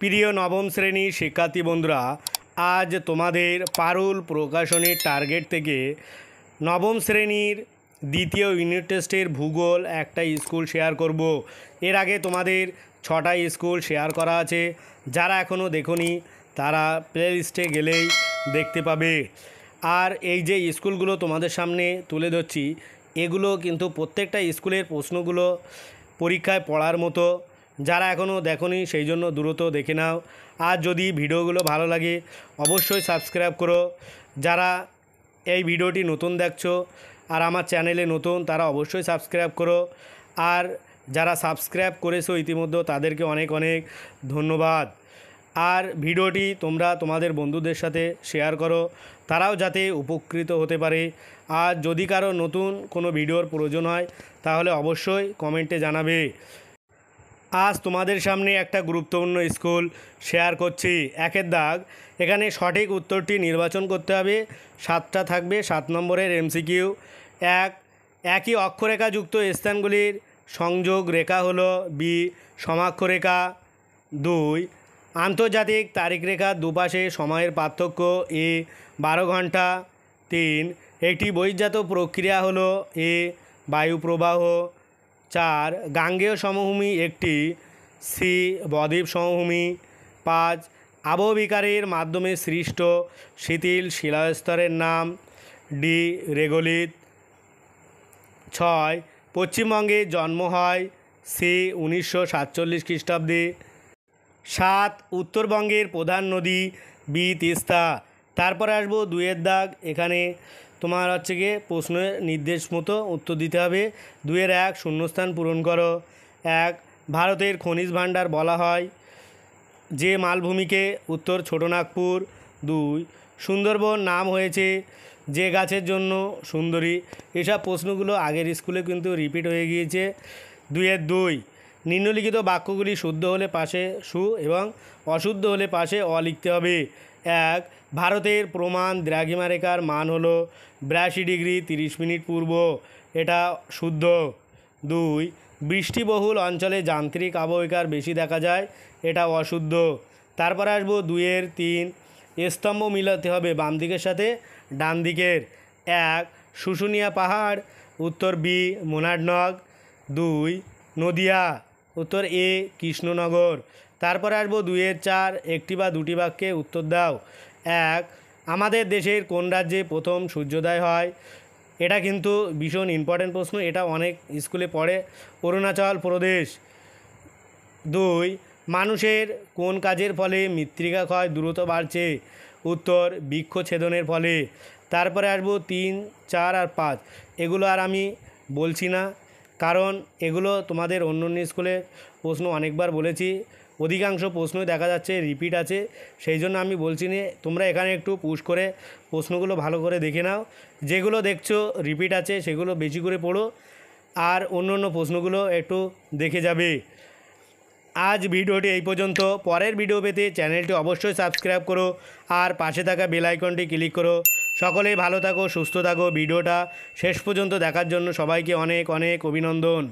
প্রিয় নবম শ্রেণীর শিক্ষার্থী বন্ধুরা, আজ তোমাদের পারুল প্রকাশনী টার্গেট থেকে নবম শ্রেণীর দ্বিতীয় ইউনিট টেস্টের ভূগোল একটা স্কুল শেয়ার করব। এর আগে তোমাদের 6টা স্কুল শেয়ার করা আছে। যারা এখনও দেখোনি তারা প্লে লিস্টে গেলেই দেখতে পাবে। আর এই যে স্কুলগুলো তোমাদের সামনে তুলে ধরছি, এগুলো কিন্তু প্রত্যেকটা স্কুলের প্রশ্নগুলো পরীক্ষায় পড়ার মতো। যারা এখনও দেখোনি সেই জন্য দ্রুত দেখে নাও। আর যদি ভিডিওগুলো ভালো লাগে অবশ্যই সাবস্ক্রাইব করো। যারা এই ভিডিওটি নতুন দেখছো আর আমার চ্যানেলে নতুন, তারা অবশ্যই সাবস্ক্রাইব করো। আর যারা সাবস্ক্রাইব করেছো ইতিমধ্যে তাদেরকে অনেক অনেক ধন্যবাদ। আর ভিডিওটি তোমরা তোমাদের বন্ধুদের সাথে শেয়ার করো, তারাও যাতে উপকৃত হতে পারে। আর যদি কারো নতুন কোনো ভিডিওর প্রয়োজন হয় তাহলে অবশ্যই কমেন্টে জানাবে। আজ তোমাদের সামনে একটা গুরুত্বপূর্ণ স্কুল শেয়ার করছি। 1 দাগ, এখানে সঠিক উত্তরটি নির্বাচন করতে হবে। 7টা থাকবে 7 নম্বরের MCQ। একই অক্ষরেখাযুক্ত স্থানগুলির সংযোগ রেখা হলো বি সমাক্ষরেখা। 2, আন্তর্জাতিক তারিখ রেখার দুপাশে সময়ের পার্থক্য এ 12 ঘন্টা। 3, একটি বহির্জাত প্রক্রিয়া হলো এ বায়ু প্রবাহ। 4, গাঙ্গেয় সমভূমি একটি। সি, বদ্বীপ সমভূমি। 5, আবহবিকারের মাধ্যমে সৃষ্ট শিথিল শিলাস্তরের নাম। D, regolith. 6, পশ্চিমবঙ্গে জন্ম হয়। সি, 1947 খ্রিস্টাব্দে। 7, উত্তরবঙ্গের প্রধান নদী। বি, তিস্তা। তারপরে আসবো 2 দাগ, এখানে তোমার হচ্ছে গিয়ে প্রশ্নের নির্দেশ মতো উত্তর দিতে হবে। 2-1 শূন্যস্থান পূরণ করো। 1, ভারতের খনিজ ভাণ্ডার বলা হয় যে মালভূমিকে। উত্তর ছোটনাগপুর। 2, সুন্দরবন নাম হয়েছে যে গাছের জন্য। সুন্দরী। এসব প্রশ্নগুলো আগের স্কুলে কিন্তু রিপিট হয়ে গিয়েছে। 2-2, নিম্নলিখিত বাক্যগুলি শুদ্ধ হলে পাশে সু এবং অশুদ্ধ হলে পাশে অ লিখতে হবে। 1, ভারতের প্রমাণ দ্রাঘিমা রেখার মান হলো 82 ডিগ্রি 30 মিনিট পূর্ব। এটা শুদ্ধ। 2, বৃষ্টিবহুল অঞ্চলে যান্ত্রিক আবহবিকার বেশি দেখা যায়। এটা অশুদ্ধ। তারপর আসবো 2-3, স্তম্ভ মিলাতে হবে বাম দিকের সাথে ডান দিকের। 1, শুশুনিয়া পাহাড়। উত্তর বি, মোনাডনগ। 2, নদিয়া। উত্তর এ, কৃষ্ণনগর। তারপরে আসবো 2-4, একটি বা দুটি বাক্যে উত্তর দাও। 1, আমাদের দেশের কোন রাজ্যে প্রথম সূর্যোদয় হয়? এটা কিন্তু ভীষণ ইম্পর্ট্যান্ট প্রশ্ন, এটা অনেক স্কুলে পড়ে। অরুণাচল প্রদেশ। 2, মানুষের কোন কাজের ফলে মৃত্তিকা ক্ষয় দ্রুত বাড়ছে? উত্তর বৃক্ষছেদনের ফলে। তারপরে আসবো 3, 4 আর 5, এগুলো আর আমি বলছি না, কারণ এগুলো তোমাদের অন্য অন্য স্কুলে প্রশ্ন অনেকবার বলেছি। অধিকাংশ প্রশ্নই দেখা যাচ্ছে রিপিট আছে, সেই জন্য আমি বলছি না। তোমরা এখানে একটু পুশ করে প্রশ্নগুলো ভালো করে দেখে নাও। যেগুলো দেখছো রিপিট আছে সেগুলো বেশি করে পড়ো, আর অন্য অন্য প্রশ্নগুলো একটু দেখে যাবে। আজ ভিডিওটি এই পর্যন্ত। পরের ভিডিও পেতে চ্যানেলটি অবশ্যই সাবস্ক্রাইব করো আর পাশে থাকা বেল আইকনটি ক্লিক করো। সকলেই ভালো থাকো, সুস্থ থাকো। ভিডিওটা শেষ পর্যন্ত দেখার জন্য সবাইকে অনেক অনেক অভিনন্দন।